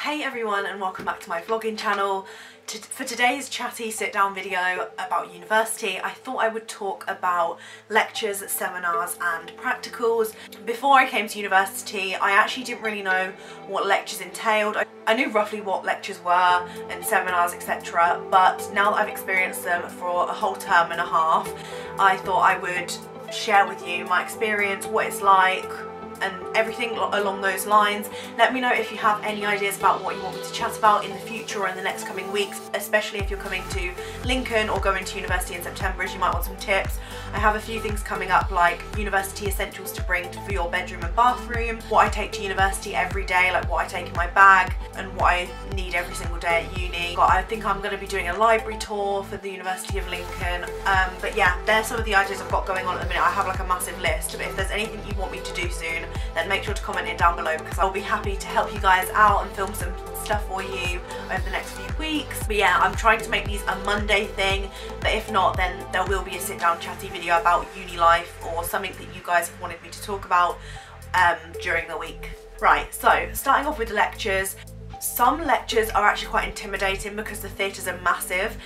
Hey everyone, and welcome back to my vlogging channel. For today's chatty sit down video about university, I thought I would talk about lectures, seminars and practicals. Before I came to university, I actually didn't really know what lectures entailed. I knew roughly what lectures were and seminars, etc. But now that I've experienced them for a whole term and a half, I thought I would share with you my experience, what it's like, and everything along those lines. Let me know if you have any ideas about what you want me to chat about in the future or in the next coming weeks, especially if you're coming to Lincoln or going to university in September, as you might want some tips. I have a few things coming up, like university essentials to bring for your bedroom and bathroom, what I take to university every day, like what I take in my bag and what I need every single day at uni. I think I'm going to be doing a library tour for the University of Lincoln. But yeah, there's some of the ideas I've got going on at the minute. I have like a massive list, but if there's anything you want me to do soon, then make sure to comment it down below, because I'll be happy to help you guys out and film some stuff for you over the next few weeks. But yeah, I'm trying to make these a Monday thing, but if not, then there will be a sit down chatty video about uni life or something that you guys have wanted me to talk about during the week. Right, so starting off with the lectures. Some lectures are actually quite intimidating because the theatres are massive.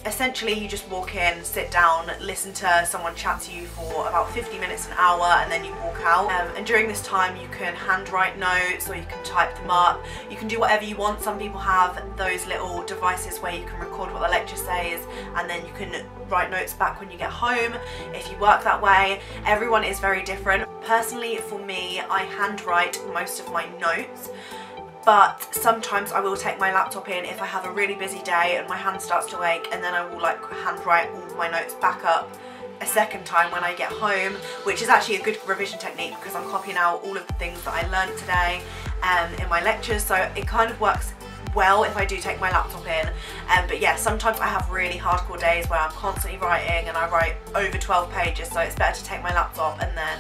Essentially you just walk in, sit down, listen to someone chat to you for about 50 minutes, an hour, and then you walk out. And during this time you can handwrite notes or you can type them up. You can do whatever you want. Some people have those little devices where you can record what the lecture says and then you can write notes back when you get home if you work that way. Everyone is very different. Personally, for me, I handwrite most of my notes, but sometimes I will take my laptop in if I have a really busy day and my hand starts to ache, and then I will like handwrite all of my notes back up a second time when I get home, which is actually a good revision technique because I'm copying out all of the things that I learned today in my lectures, so it kind of works well if I do take my laptop in. But yeah, sometimes I have really hardcore days where I'm constantly writing and I write over 12 pages, so it's better to take my laptop and then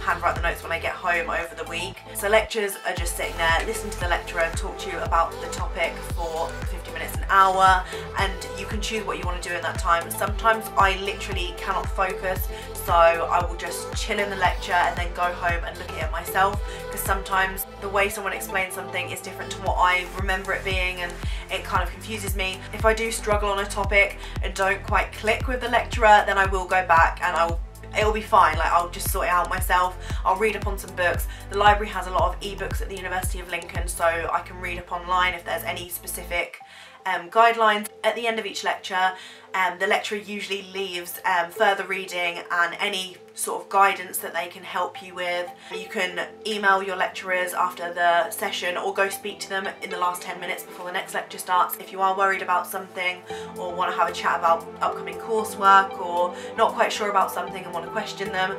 handwrite the notes when I get home over the week. So lectures are just sitting there, listen to the lecturer and talk to you about the topic for 50 minutes, an hour, and you can choose what you want to do in that time. Sometimes I literally cannot focus, so I will just chill in the lecture and then go home and look at it myself, because sometimes the way someone explains something is different to what I remember it being and it kind of confuses me. If I do struggle on a topic and don't quite click with the lecturer, then I will go back and it'll be fine, like I'll just sort it out myself. I'll read up on some books. The library has a lot of ebooks at the University of Lincoln, so I can read up online if there's any specific guidelines. At the end of each lecture, the lecturer usually leaves further reading and any sort of guidance that they can help you with. You can email your lecturers after the session or go speak to them in the last 10 minutes before the next lecture starts if you are worried about something or want to have a chat about upcoming coursework or not quite sure about something and want to question them.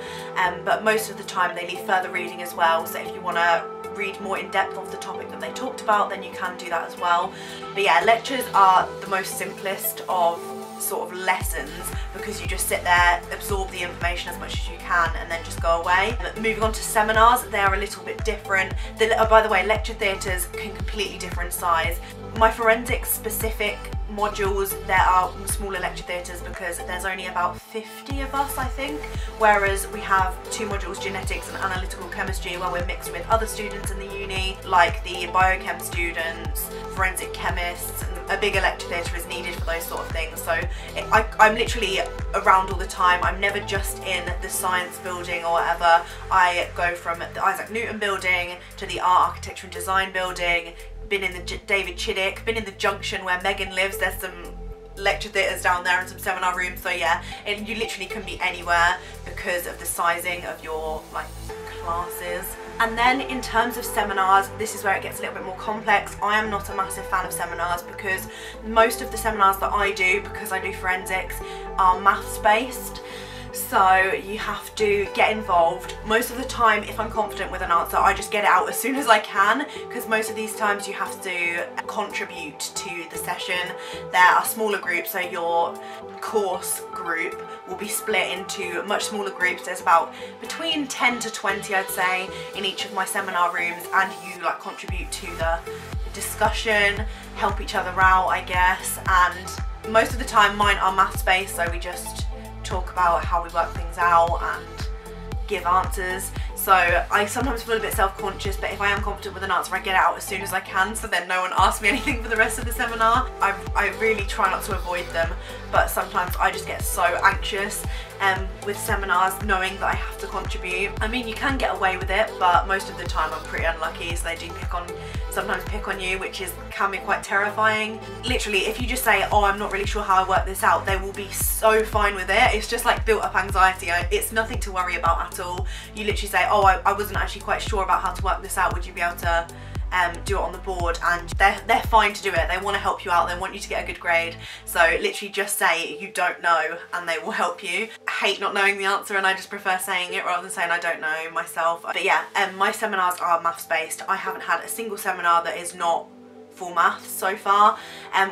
But most of the time they leave further reading as well, so if you want to read more in depth of the topic that they talked about, then you can do that as well. But yeah, lectures are the most simplest of sort of lessons because you just sit there, absorb the information as much as you can and then just go away. Moving on to seminars, they're a little bit different. By the way, lecture theatres can completely different size. My forensics specific modules, there are smaller lecture theatres because there's only about 50 of us, I think, whereas we have two modules, genetics and analytical chemistry, where we're mixed with other students in the uni, like the biochem students, forensic chemists, and a bigger lecture theatre is needed for those sort of things. So I'm literally around all the time. I'm never just in the science building or whatever. I go from the Isaac Newton building to the art, architecture and design building, been in the David Chiddick, been in the Junction where Megan lives. There's some lecture theatres down there and some seminar rooms, so yeah, you literally can be anywhere because of the sizing of your like classes. And then in terms of seminars, this is where it gets a little bit more complex. I am not a massive fan of seminars because most of the seminars that I do, because I do forensics, are maths based. So you have to get involved. Most of the time, if I'm confident with an answer, I just get it out as soon as I can, because most of these times you have to contribute to the session. There are smaller groups, so your course group will be split into much smaller groups. There's about between 10 to 20, I'd say, in each of my seminar rooms, and you like contribute to the discussion, help each other out, I guess. And most of the time mine are maths based, so we just talk about how we work things out and give answers. So I sometimes feel a bit self-conscious, but if I am confident with an answer, I get it out as soon as I can, so then no one asks me anything for the rest of the seminar. I really try not to avoid them, but sometimes I just get so anxious with seminars knowing that I have to contribute. I mean, you can get away with it, but most of the time I'm pretty unlucky, so they do sometimes pick on you, which can be quite terrifying. Literally, if you just say, oh, I'm not really sure how I work this out, they will be so fine with it. It's just like built up anxiety. It's nothing to worry about at all. You literally say, oh, I wasn't actually quite sure about how to work this out, would you be able to do it on the board, and they're fine to do it. They want to help you out, they want you to get a good grade, so literally just say you don't know and they will help you. I hate not knowing the answer, and I just prefer saying it rather than saying I don't know myself. But yeah, my seminars are maths based. I haven't had a single seminar that is not full maths so far,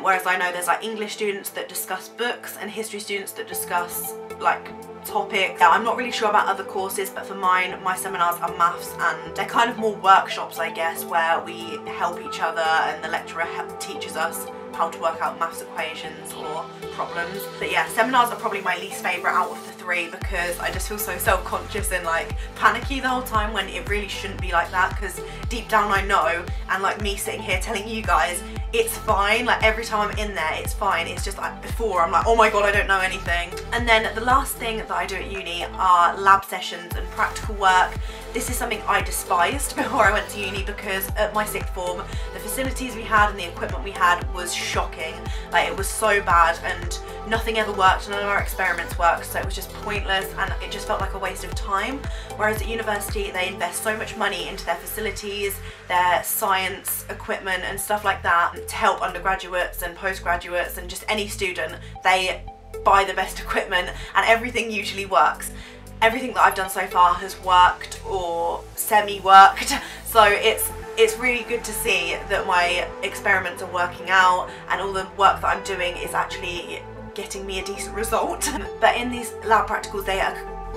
whereas I know there's like English students that discuss books and history students that discuss like topics. Yeah, I'm not really sure about other courses, but for mine, my seminars are maths, and they're kind of more workshops, I guess, where we help each other and the lecturer teaches us how to work out maths equations or problems. But yeah, seminars are probably my least favourite out of the three, because I just feel so self-conscious and like panicky the whole time, when it really shouldn't be like that, because deep down I know, and like me sitting here telling you guys, it's fine. Like every time I'm in there, it's fine. It's just like before, I'm like, oh my god, I don't know anything. And then the last thing that I do at uni are lab sessions and practical work. This is something I despised before I went to uni, because at my sixth form, the facilities we had and the equipment we had was shocking. Like it was so bad, and nothing ever worked, none of our experiments worked, so it was just pointless, and it just felt like a waste of time. Whereas at university, they invest so much money into their facilities, their science equipment and stuff like that to help undergraduates and postgraduates and just any student. They buy the best equipment and everything usually works. Everything that I've done so far has worked or semi-worked, so it's really good to see that my experiments are working out and all the work that I'm doing is actually getting me a decent result. But in these lab practicals,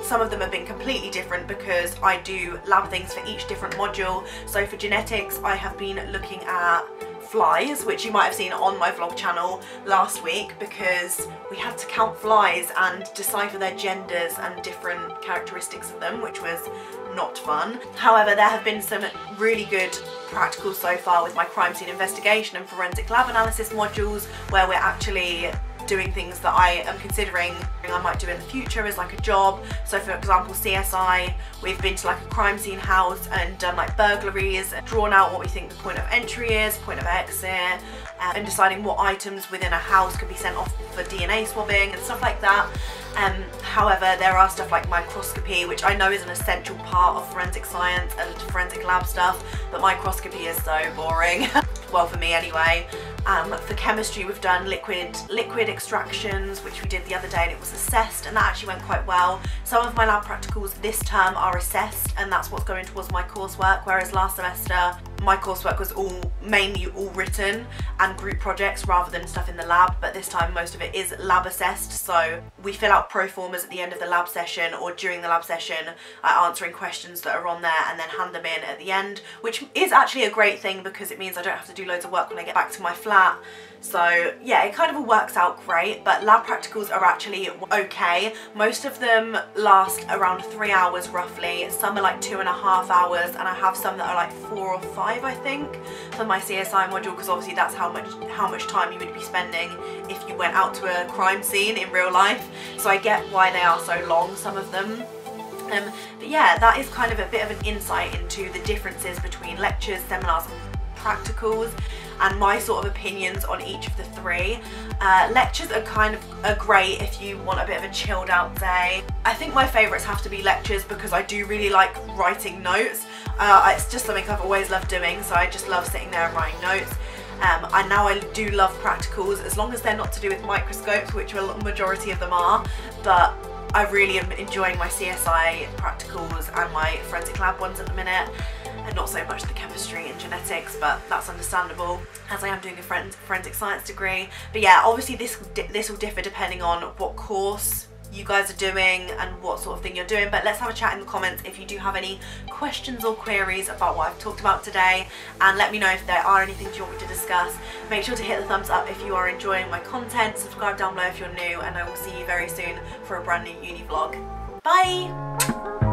some of them have been completely different, because I do lab things for each different module. So for genetics, I have been looking at flies, which you might have seen on my vlog channel last week, because we had to count flies and decipher their genders and different characteristics of them, which was not fun. However, there have been some really good practicals so far with my crime scene investigation and forensic lab analysis modules, where we're actually doing things that I am considering I might do in the future as like a job. So for example, CSI, we've been to like a crime scene house and done like burglaries, drawn out what we think the point of entry is, point of exit, and deciding what items within a house could be sent off for DNA swabbing and stuff like that. However, there are stuff like microscopy, which I know is an essential part of forensic science and forensic lab stuff, but microscopy is so boring. Well, for me anyway. For chemistry, we've done liquid extractions, which we did the other day, and it was assessed, and that actually went quite well. Some of my lab practicals this term are assessed, and that's what's going towards my coursework, whereas last semester my coursework was mainly all written and group projects rather than stuff in the lab, but this time most of it is lab assessed. So we fill out pro formas at the end of the lab session or during the lab session, answering questions that are on there, and then hand them in at the end, which is actually a great thing because it means I don't have to do loads of work when I get back to my flat. So yeah, it kind of all works out great, but lab practicals are actually okay. Most of them last around 3 hours roughly, some are like 2.5 hours, and I have some that are like 4 or 5 I think for my CSI module, because obviously that's how much time you would be spending if you went out to a crime scene in real life. So I get why they are so long, some of them. But yeah, that is kind of a bit of an insight into the differences between lectures, seminars and practicals, and my sort of opinions on each of the three. Lectures are great if you want a bit of a chilled out day. I think my favourites have to be lectures, because I do really like writing notes. It's just something I've always loved doing, so I just love sitting there and writing notes. And now I do love practicals, as long as they're not to do with microscopes, which a majority of them are, but I really am enjoying my CSI practicals and my forensic lab ones at the minute, and not so much the chemistry and genetics, but that's understandable as I am doing a forensic science degree. But yeah, obviously this will differ depending on what course you guys are doing and what sort of thing you're doing, but let's have a chat in the comments if you do have any questions or queries about what I've talked about today, and let me know if there are any things you want me to discuss. Make sure to hit the thumbs up if you are enjoying my content, subscribe down below if you're new, and I will see you very soon for a brand new uni vlog. Bye!